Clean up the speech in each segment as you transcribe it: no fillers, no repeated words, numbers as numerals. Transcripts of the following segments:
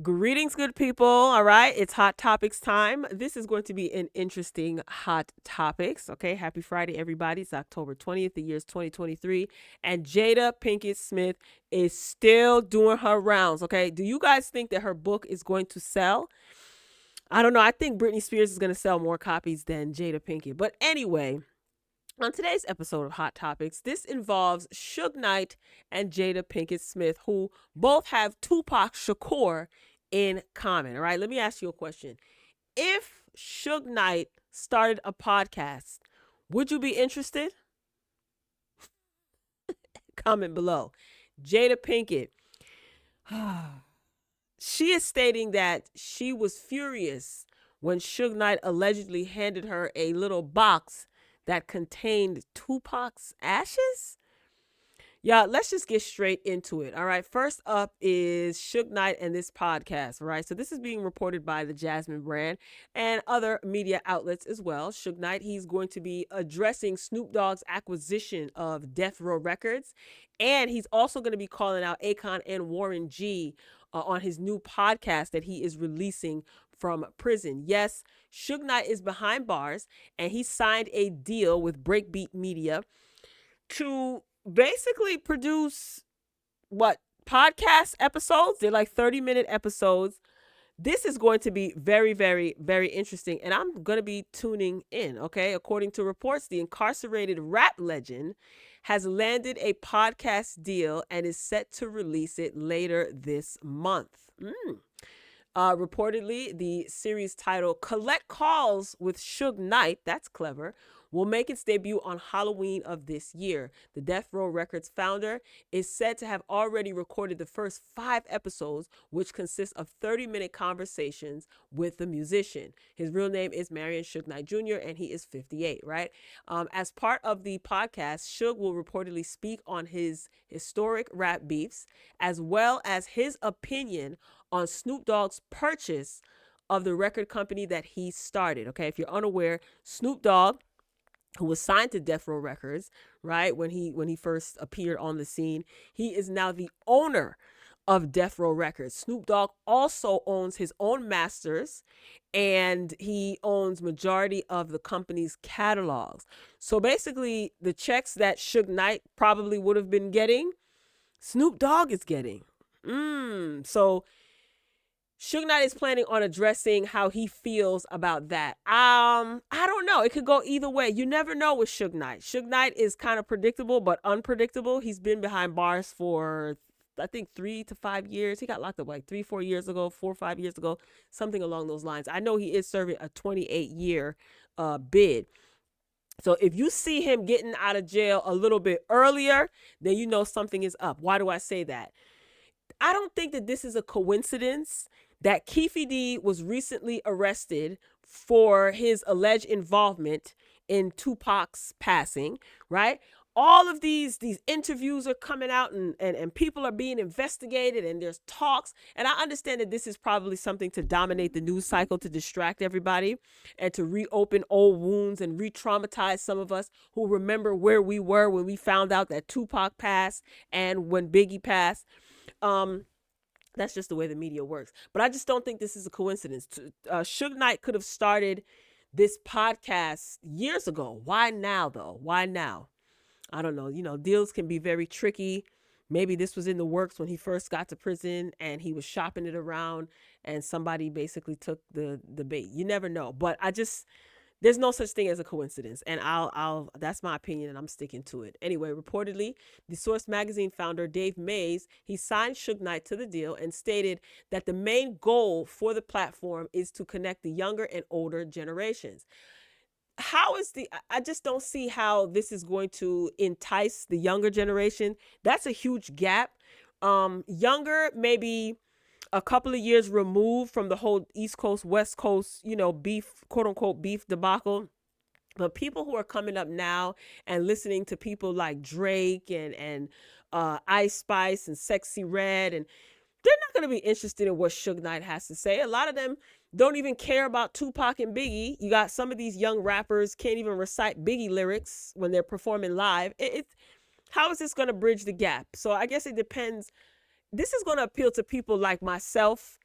Greetings, good people. All right, it's Hot Topics time. This is going to be an interesting Hot Topics. Okay, happy Friday, everybody. It's October 20th, the year's 2023, and Jada Pinkett Smith is still doing her rounds. Okay, do you guys think that her book is going to sell? I don't know. I think Britney Spears is going to sell more copies than Jada Pinkett. But anyway, on today's episode of Hot Topics, this involves Suge Knight and Jada Pinkett Smith, who both have Tupac Shakur in common. All right, let me ask you a question. If Suge Knight started a podcast, would you be interested? Comment below. Jada Pinkett, she is stating that she was furious when Suge Knight allegedly handed her a little box that contained Tupac's ashes. Yeah, let's just get straight into it. All right. First up is Suge Knight and this podcast. All right. So this is being reported by the Jasmine brand and other media outlets as well. Suge Knight, he's going to be addressing Snoop Dogg's acquisition of Death Row Records. And he's also going to be calling out Akon and Warren G on his new podcast that he is releasing from prison. Yes, Suge Knight is behind bars and he signed a deal with Breakbeat Media to basically produce what podcast episodes. They're like 30-minute episodes. This is going to be very, very, very interesting, and I'm going to be tuning in. Okay, according to reports, the incarcerated rap legend has landed a podcast deal and is set to release it later this month. Reportedly, the series title Collect Calls with Suge Knight, that's clever, will make its debut on Halloween of this year. The Death Row Records founder is said to have already recorded the first 5 episodes, which consist of 30-minute conversations with the musician. His real name is Marion Suge Knight Jr., and he is 58, right? As part of the podcast, Suge will reportedly speak on his historic rap beefs, as well as his opinion on Snoop Dogg's purchase of the record company that he started. Okay, if you're unaware, Snoop Dogg, who was signed to Death Row Records, right, when he first appeared on the scene, he is now the owner of Death Row Records. Snoop Dogg also owns his own masters, and he owns majority of the company's catalogs. So basically, the checks that Suge Knight probably would have been getting, Snoop Dogg is getting. So Suge Knight is planning on addressing how he feels about that. I don't know. It could go either way. You never know with Suge Knight. Suge Knight is kind of predictable, but unpredictable. He's been behind bars for, I think, 3 to 5 years. He got locked up like 4 years ago, 4 or 5 years ago, something along those lines. I know he is serving a 28-year bid. So if you see him getting out of jail a little bit earlier, then you know something is up. Why do I say that? I don't think that this is a coincidence that Keefe D was recently arrested for his alleged involvement in Tupac's passing, right? All of these interviews are coming out and people are being investigated and there's talks. And I understand that this is probably something to dominate the news cycle, to distract everybody and to reopen old wounds and re-traumatize some of us who remember where we were when we found out that Tupac passed and when Biggie passed. That's just the way the media works. But I just don't think this is a coincidence. Suge Knight could have started this podcast years ago. Why now, though? Why now? I don't know. You know, deals can be very tricky. Maybe this was in the works when he first got to prison and he was shopping it around and somebody basically took the bait. You never know. But there's no such thing as a coincidence, and I'll that's my opinion and I'm sticking to it. Anyway, reportedly, the Source magazine founder Dave Mays, he signed Suge Knight to the deal and stated that the main goal for the platform is to connect the younger and older generations. I just don't see how this is going to entice the younger generation. That's a huge gap. Younger, maybe a couple of years removed from the whole East Coast, West Coast, beef, quote unquote, beef debacle. But people who are coming up now and listening to people like Drake and Ice Spice and Sexy Red, and they're not going to be interested in what Suge Knight has to say. A lot of them don't even care about Tupac and Biggie. You got some of these young rappers can't even recite Biggie lyrics when they're performing live. How is this going to bridge the gap? So I guess it depends. This is going to appeal to people like myself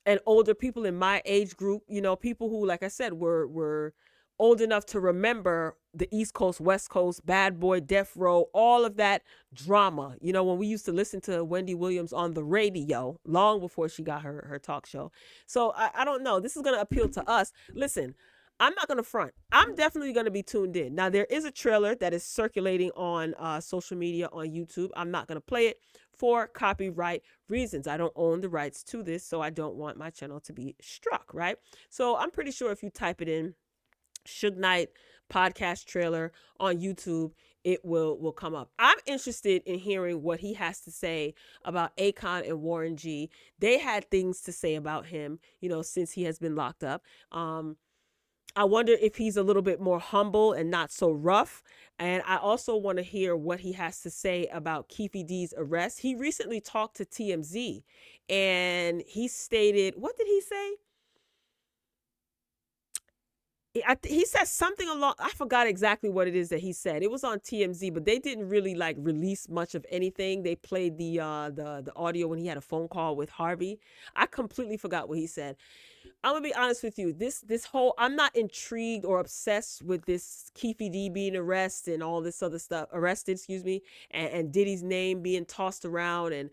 and older people in my age group, people who, like I said, were old enough to remember the East Coast, West Coast, Bad Boy, Death Row, all of that drama. When we used to listen to Wendy Williams on the radio long before she got her talk show. So I don't know. This is gonna appeal to us. Listen, I'm not gonna front. I'm definitely gonna be tuned in. Now there is a trailer that is circulating on social media on YouTube. I'm not gonna play it for copyright reasons. I don't own the rights to this, so I don't want my channel to be struck, right? So I'm pretty sure if you type it in, Suge Knight podcast trailer on YouTube, it will come up. I'm interested in hearing what he has to say about Akon and Warren G. They had things to say about him, since he has been locked up. I wonder if he's a little bit more humble and not so rough. And I also want to hear what he has to say about Keefe D's arrest. He recently talked to TMZ and he stated, what did he say? He said something along, I forgot exactly what it is that he said. It was on TMZ, but they didn't really like release much of anything. They played the audio when he had a phone call with Harvey. I completely forgot what he said. I'm gonna be honest with you. This whole, I'm not intrigued or obsessed with this Keefe D being arrested and all this other stuff. Arrested, excuse me, and Diddy's name being tossed around, and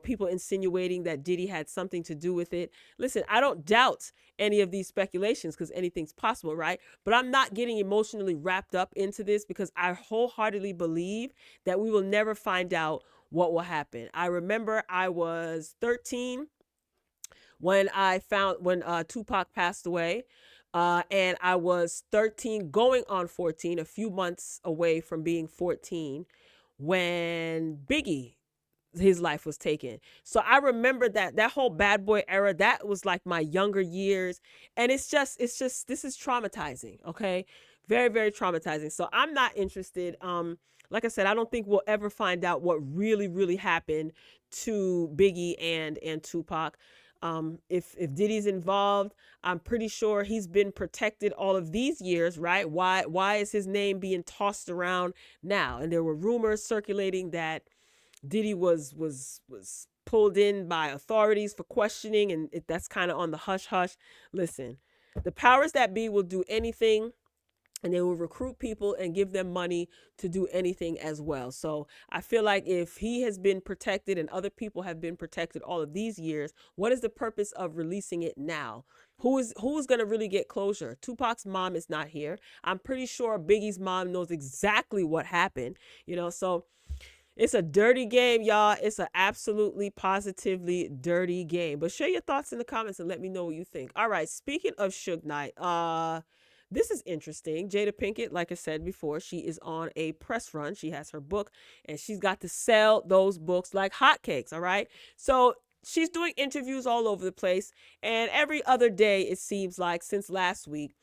people insinuating that Diddy had something to do with it. Listen, I don't doubt any of these speculations because anything's possible, right? But I'm not getting emotionally wrapped up into this because I wholeheartedly believe that we will never find out what will happen. I remember I was 13 when Tupac passed away. And I was 13 going on 14, a few months away from being 14 when Biggie, his life was taken. So I remember that whole Bad Boy era. That was like my younger years, and it's just this is traumatizing. Okay, very, very traumatizing. So I'm not interested. Like I said, I don't think we'll ever find out what really, really happened to Biggie and Tupac. If Diddy's involved, I'm pretty sure he's been protected all of these years, right? Why is his name being tossed around now? And there were rumors circulating that Diddy was pulled in by authorities for questioning, and that's kind of on the hush hush. Listen, the powers that be will do anything, and they will recruit people and give them money to do anything as well. So I feel like if he has been protected and other people have been protected all of these years, what is the purpose of releasing it now? Who's going to really get closure? Tupac's mom is not here. I'm pretty sure Biggie's mom knows exactly what happened, so it's a dirty game, y'all. It's an absolutely positively dirty game. But share your thoughts in the comments and let me know what you think. All right, speaking of Suge Knight, this is interesting. Jada Pinkett, like I said before, she is on a press run. She has her book and she's got to sell those books like hotcakes, all right? So she's doing interviews all over the place, and every other day, it seems like, since last week,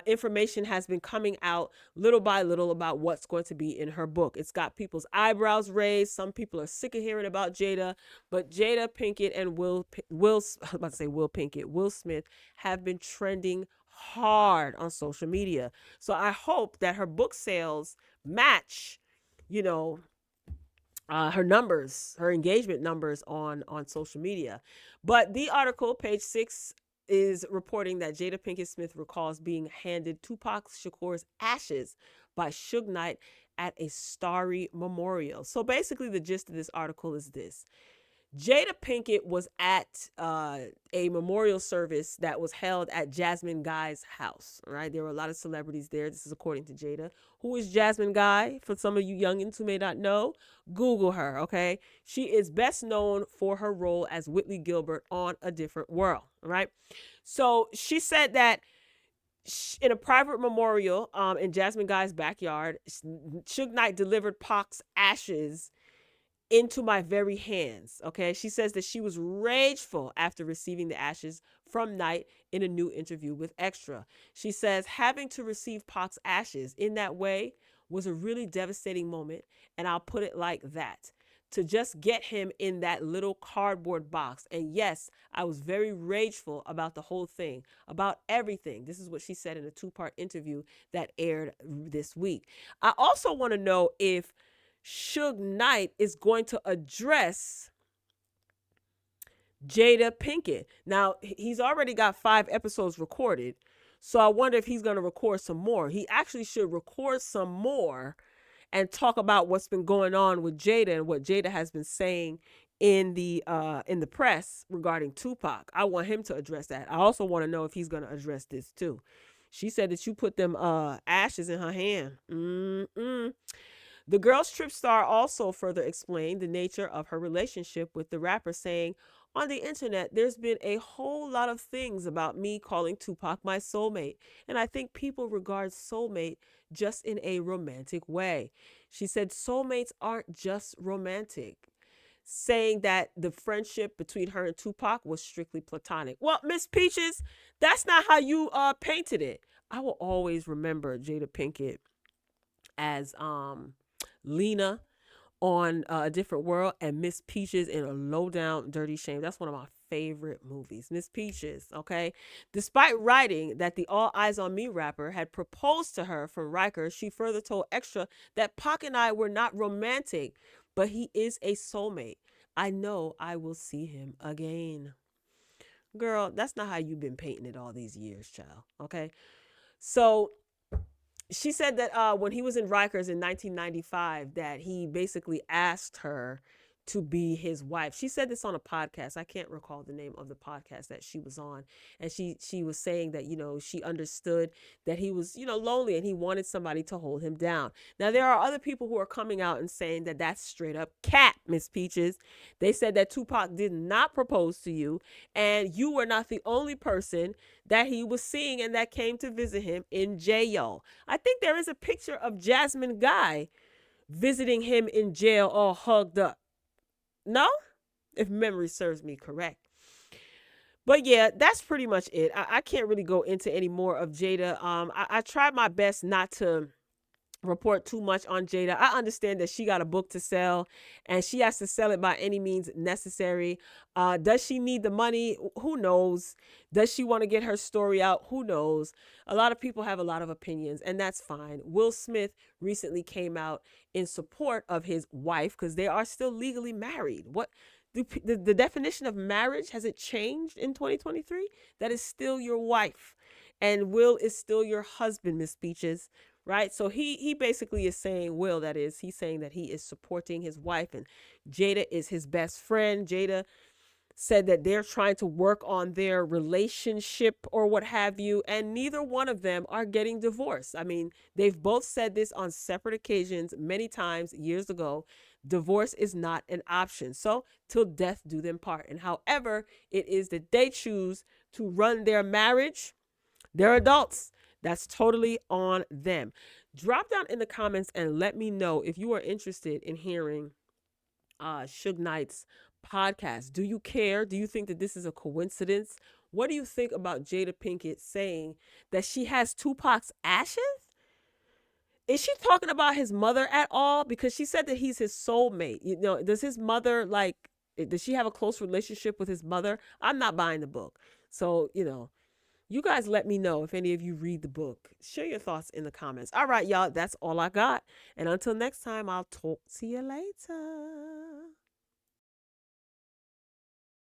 information has been coming out little by little about what's going to be in her book. It's got people's eyebrows raised. Some people are sick of hearing about Jada, but Jada Pinkett and Will Pinkett, Will Smith have been trending hard on social media. So I hope that her book sales match, her numbers, her engagement numbers on social media. But the article, page 6, is reporting that Jada Pinkett Smith recalls being handed Tupac Shakur's ashes by Suge Knight at a starry memorial. So basically the gist of this article is this. Jada Pinkett was at a memorial service that was held at Jasmine Guy's house, right? There were a lot of celebrities there. This is according to Jada. Who is Jasmine Guy? For some of you youngins who may not know, Google her, okay? She is best known for her role as Whitley Gilbert on A Different World, right? So she said that in a private memorial in Jasmine Guy's backyard, Suge Knight delivered Pac's ashes into my very hands. Okay. She says that she was rageful after receiving the ashes from Knight in a new interview with Extra. She says having to receive Pac's ashes in that way was a really devastating moment. And I'll put it like that. To just get him in that little cardboard box. And yes, I was very rageful about the whole thing, about everything. This is what she said in a 2-part interview that aired this week. I also want to know if Suge Knight is going to address Jada Pinkett. Now, he's already got 5 episodes recorded. So I wonder if he's going to record some more. He actually should record some more and talk about what's been going on with Jada and what Jada has been saying in the press regarding Tupac. I want him to address that. I also want to know if he's going to address this too. She said that you put them ashes in her hand. Mm-mm. The Girls Trip star also further explained the nature of her relationship with the rapper, saying, "On the internet, there's been a whole lot of things about me calling Tupac my soulmate, and I think people regard soulmate just in a romantic way." She said soulmates aren't just romantic, saying that the friendship between her and Tupac was strictly platonic. Well, Miss Peaches, that's not how you painted it. I will always remember Jada Pinkett as Lena on A Different World and Miss Peaches in A Low Down Dirty Shame. That's one of my favorite movies. Miss Peaches, okay? Despite writing that the All Eyes on Me rapper had proposed to her from Rikers, she further told Extra that Pac and I were not romantic, but he is a soulmate. I know I will see him again. Girl, that's not how you've been painting it all these years, child, okay? So she said that when he was in Rikers in 1995, that he basically asked her to be his wife. She said this on a podcast. I can't recall the name of the podcast that she was on. And she was saying that, she understood that he was, lonely and he wanted somebody to hold him down. Now, there are other people who are coming out and saying that that's straight up cat, Miss Peaches. They said that Tupac did not propose to you and you were not the only person that he was seeing and that came to visit him in jail. I think there is a picture of Jasmine Guy visiting him in jail all hugged up. No? If memory serves me correct. But yeah, that's pretty much it. I can't really go into any more of Jada. I tried my best not to report too much on Jada. I understand that she got a book to sell and she has to sell it by any means necessary. Does she need the money? Who knows? Does she want to get her story out? Who knows? A lot of people have a lot of opinions and that's fine. Will Smith recently came out in support of his wife because they are still legally married. What the definition of marriage, has it changed in 2023? That is still your wife and Will is still your husband, Miss Peaches. Right. So he basically is saying, Will, that is, he's saying that he is supporting his wife and Jada is his best friend. Jada said that they're trying to work on their relationship or what have you. And neither one of them are getting divorced. I mean, they've both said this on separate occasions many times years ago. Divorce is not an option. So till death do them part. And however it is that they choose to run their marriage, they're adults. That's totally on them. Drop down in the comments and let me know if you are interested in hearing Suge Knight's podcast. Do you care? Do you think that this is a coincidence? What do you think about Jada Pinkett saying that she has Tupac's ashes? Is she talking about his mother at all? Because she said that he's his soulmate. Does his mother, does she have a close relationship with his mother? I'm not buying the book. So, you guys let me know if any of you read the book. Share your thoughts in the comments. All right, y'all, that's all I got. And until next time, I'll talk to you later.